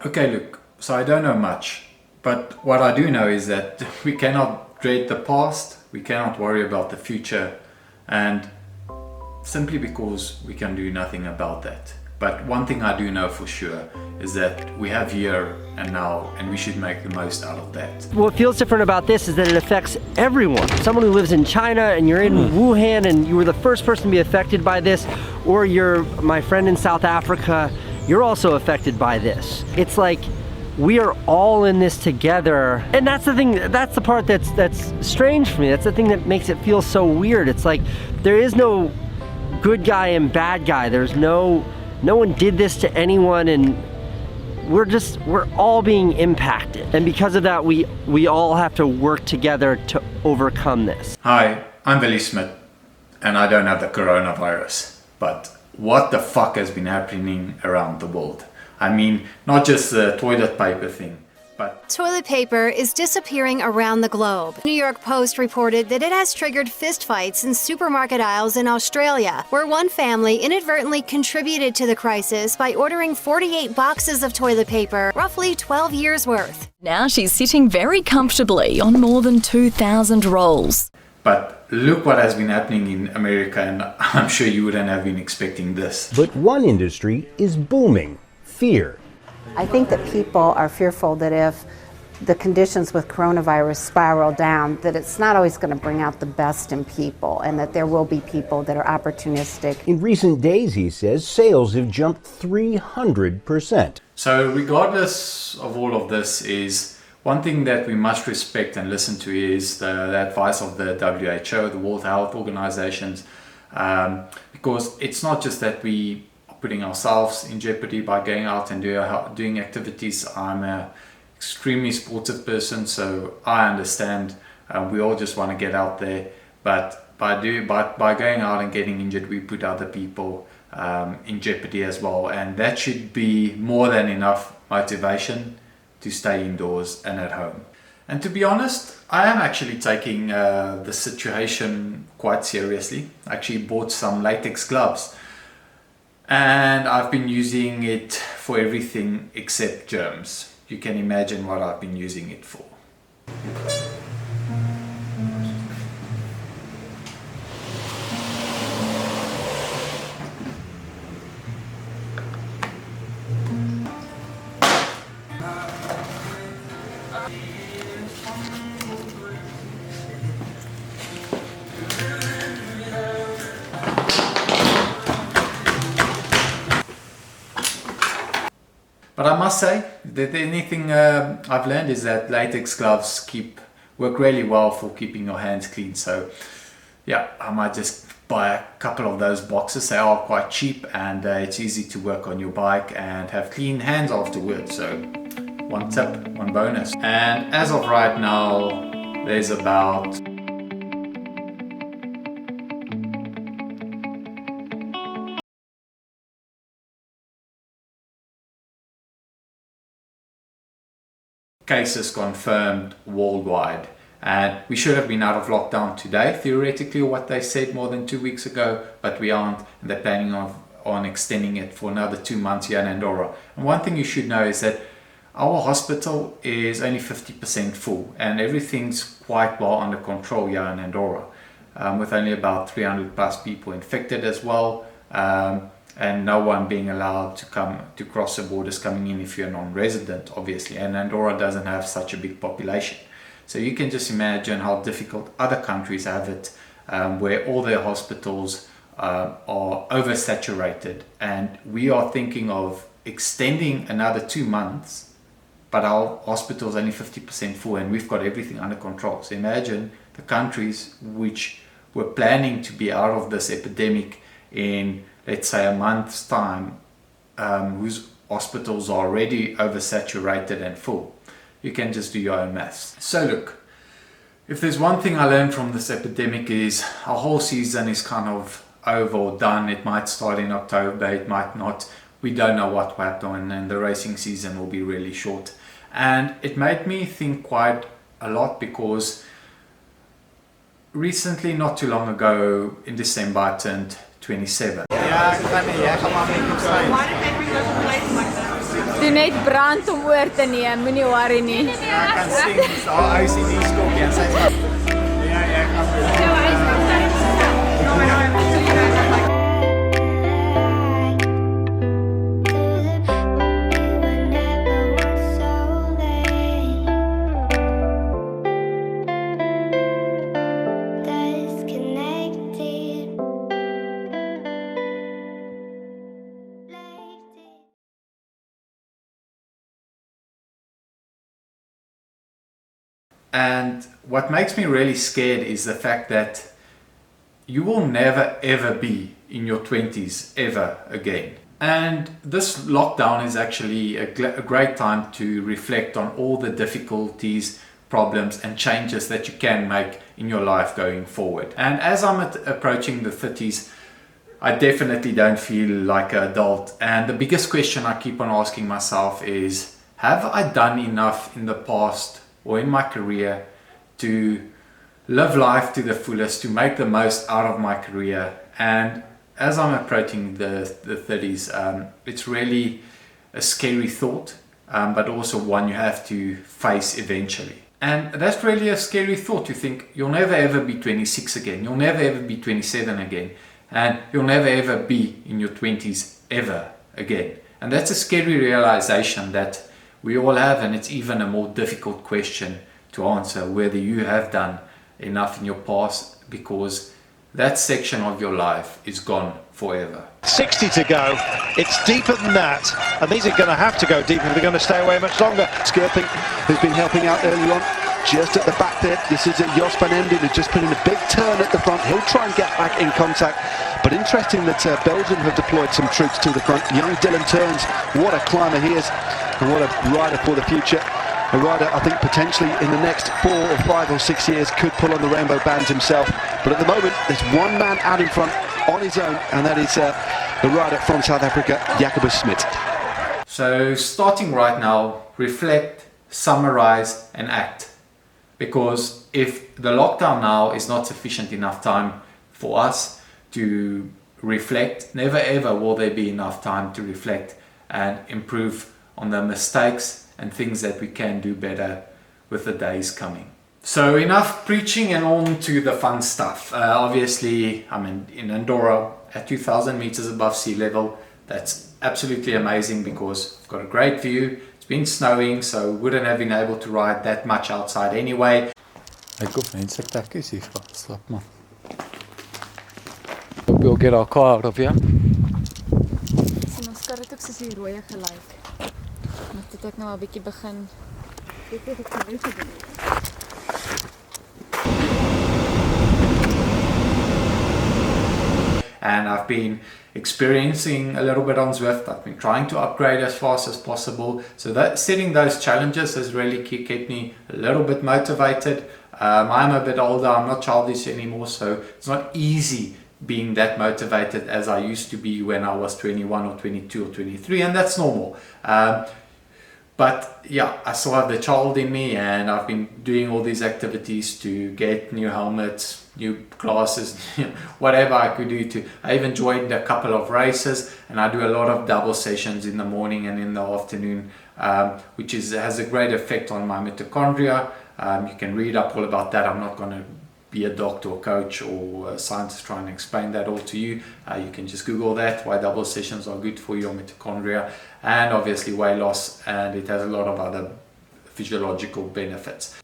Okay, look, so I don't know much, but what I do know is that we cannot dread the past, we cannot worry about the future, and simply because we can do nothing about that. But one thing I do know for sure is that we have here and now, and we should make the most out of that. What feels different about this is that it affects everyone. Someone who lives in China and you're in Wuhan and you were the first person to be affected by this, or you're my friend in South Africa, you're also affected by this. It's like we are all in this together. And that's the thing, that's the part that's strange for me. That's the thing that makes it feel so weird. It's like there is no good guy and bad guy. There's no one did this to anyone, and we're all being impacted. And because of that, we all have to work together to overcome this. Hi, I'm Willie Smit, and I don't have the coronavirus. But what the fuck has been happening around the world? I mean, not just the toilet paper thing, but toilet paper is disappearing around the globe. New York Post reported that it has triggered fistfights in supermarket aisles in Australia, where one family inadvertently contributed to the crisis by ordering 48 boxes of toilet paper, roughly 12 years worth. Now she's sitting very comfortably on more than 2,000 rolls. But look what has been happening in America, and I'm sure you wouldn't have been expecting this. But one industry is booming: fear. I think that people are fearful that if the conditions with coronavirus spiral down, that it's not always going to bring out the best in people, and that there will be people that are opportunistic. In recent days, he says, sales have jumped 300%. So regardless of all of this, is one thing that we must respect and listen to is the advice of the WHO, the World Health Organizations, because it's not just that we putting ourselves in jeopardy by going out and doing activities. I'm an extremely sportive person, so I understand we all just want to get out there, but by going out and getting injured, we put other people in jeopardy as well, and that should be more than enough motivation to stay indoors and at home. And to be honest, I am actually taking the situation quite seriously. I actually bought some latex gloves, and I've been using it for everything except germs. You can imagine what I've been using it for. But I must say that anything I've learned is that latex gloves work really well for keeping your hands clean. So yeah, I might just buy a couple of those boxes. They are quite cheap, and it's easy to work on your bike and have clean hands afterwards. So one tip, one bonus. And as of right now, there's about cases confirmed worldwide, and we should have been out of lockdown today, theoretically, what they said more than 2 weeks ago, but we aren't, and they're planning on extending it for another 2 months here in Andorra. And one thing you should know is that our hospital is only 50% full, and everything's quite well under control here in Andorra, with only about 300 plus people infected as well, and no one being allowed to cross the borders coming in if you're a non-resident, obviously. And Andorra doesn't have such a big population. So you can just imagine how difficult other countries have it, where all their hospitals are oversaturated. And we are thinking of extending another 2 months, but our hospital is only 50% full, and we've got everything under control. So imagine the countries which were planning to be out of this epidemic in, let's say, a month's time, whose hospitals are already oversaturated and full. You can just do your own maths. So look, if there's one thing I learned from this epidemic is our whole season is kind of over or done. It might start in October, it might not. We don't know what will happen, and the racing season will be really short. And it made me think quite a lot, because recently, not too long ago, in December, I turned 27. Why did they bring those plates like that? doen net brand om oor te neem, moenie worry nie. Ja, ek kan sien, so hy sien die skop en sy sê ja, ek gaan And what makes me really scared is the fact that you will never ever be in your 20s ever again. And this lockdown is actually a great time to reflect on all the difficulties, problems and changes that you can make in your life going forward. And as I'm approaching the 30s, I definitely don't feel like an adult. And the biggest question I keep on asking myself is, have I done enough in the past or in my career to live life to the fullest, to make the most out of my career? And as I'm approaching the 30s, it's really a scary thought, but also one you have to face eventually. And that's really a scary thought, to think you'll never ever be 26 again, you'll never ever be 27 again, and you'll never ever be in your 20s ever again. And that's a scary realization that we all have, and it's even a more difficult question to answer, whether you have done enough in your past, because that section of your life is gone forever. 60 to go. It's deeper than that, and these are going to have to go deeper if they're going to stay away much longer. Skirping, who's been helping out early on, just at the back there. This is Jos van Emden, who's just put in a big turn at the front. He'll try and get back in contact. But interesting that Belgium have deployed some troops to the front. Young Dylan Turns, what a climber he is, and what a rider for the future. A rider I think potentially in the next 4 or 5 or 6 years could pull on the rainbow bands himself. But at the moment there's one man out in front on his own, and that is the rider from South Africa, Smit. So starting right now, reflect, summarize and act. Because if the lockdown now is not sufficient enough time for us to reflect, never ever will there be enough time to reflect and improve on the mistakes and things that we can do better with the days coming. So enough preaching and on to the fun stuff. Obviously I'm in Andorra at 2,000 meters above sea level. That's absolutely amazing because I've got a great view. It's been snowing, so wouldn't have been able to ride that much outside anyway. Ek hoef mense tekkies hier gaan slap man. We'll get our car out of here. Sien ons kar het ook soos die rooie gelyk. Maar dit ek nou 'n bietjie begin. Dit het ek nou gedoen. And I've been experiencing a little bit on Zwift. I've been trying to upgrade as fast as possible. So that setting those challenges has really kept me a little bit motivated. I'm a bit older, I'm not childish anymore, so it's not easy being that motivated as I used to be when I was 21 or 22 or 23, and that's normal. But yeah, I still have the child in me, and I've been doing all these activities to get new helmets, new glasses, whatever I could do to. I even joined a couple of races, and I do a lot of double sessions in the morning and in the afternoon, which has a great effect on my mitochondria. You can read up all about that. I'm not going to be a doctor or coach or a scientist trying to explain that all to you. You can just Google that, why double sessions are good for your mitochondria, and obviously weight loss, and it has a lot of other physiological benefits.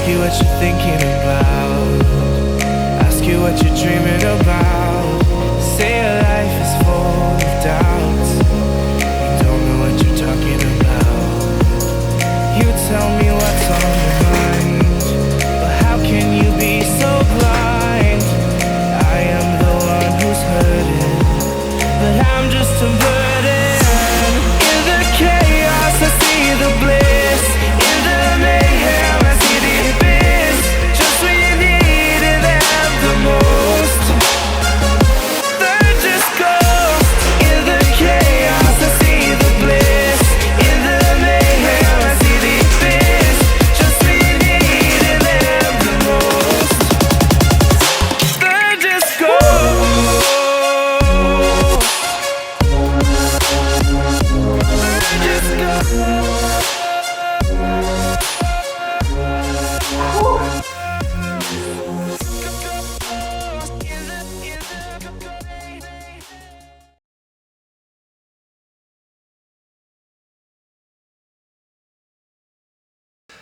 you what you're thinking about. Ask you what you're dreaming about. Say your life is full of doubts. You don't know what you're talking about. You tell me what's on your mind, but how can you be so blind? I am the one who's hurting, but I'm just a burden. In the chaos I see the bliss, in the mayhem I see the abyss. Just when you needed them the most, they're just ghosts. In the chaos I see the bliss, in the mayhem I see the abyss. Just when you needed them the most, they're just ghosts.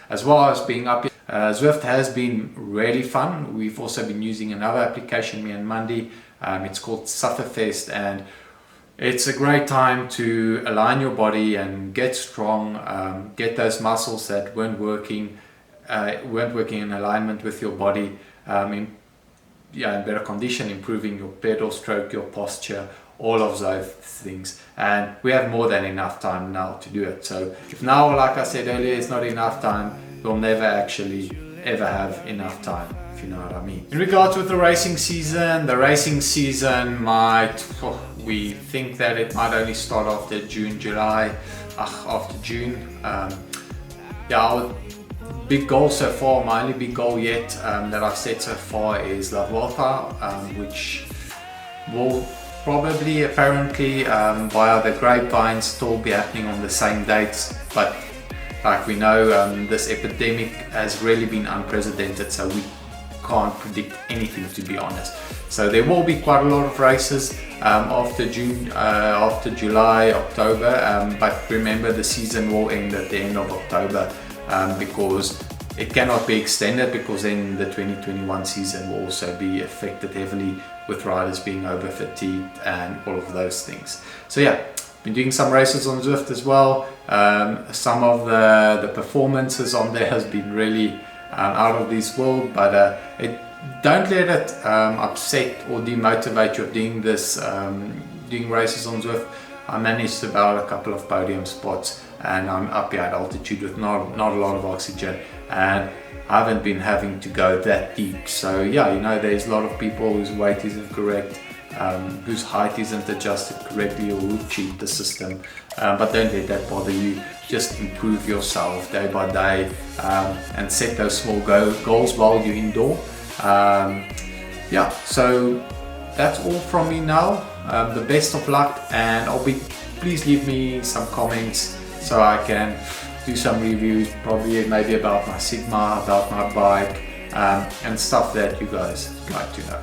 As well as being up here. Zwift has been really fun. We've also been using another application, me and Mandy. It's called Sufferfest, and it's a great time to align your body and get strong, get those muscles that weren't working in alignment with your body, in better condition, improving your pedal stroke, your posture, all of those things. And we have more than enough time now to do it. So if now, like I said earlier, it's not enough time, we'll never actually ever have enough time, if you know what I mean. In regards with the racing season might, we think that it might only start after June, July, after June. Our big goal so far, my only big goal yet that I've set so far is La Vuelta, which will probably, apparently, via the grapevine, still be happening on the same dates, but like we know, this epidemic has really been unprecedented, so we can't predict anything, to be honest. So there will be quite a lot of races after June, after July, October, but remember the season will end at the end of October, because it cannot be extended, because then the 2021 season will also be affected heavily with riders being over fatigued and all of those things. So yeah, been doing some races on Zwift as well. Some of the performances on there has been really out of this world, but don't let it upset or demotivate you of doing this, doing races on Zwift. I managed about a couple of podium spots, and I'm up here at altitude with not a lot of oxygen, and I haven't been having to go that deep. So yeah, you know, there's a lot of people whose weight isn't correct, whose height isn't adjusted correctly, or who cheat the system, but don't let that bother you. Just improve yourself day by day, and set those small goals while you're indoor. Yeah, so that's all from me now. The best of luck, and please leave me some comments so I can do some reviews, probably maybe about my Sigma, about my bike, and stuff that you guys like to know.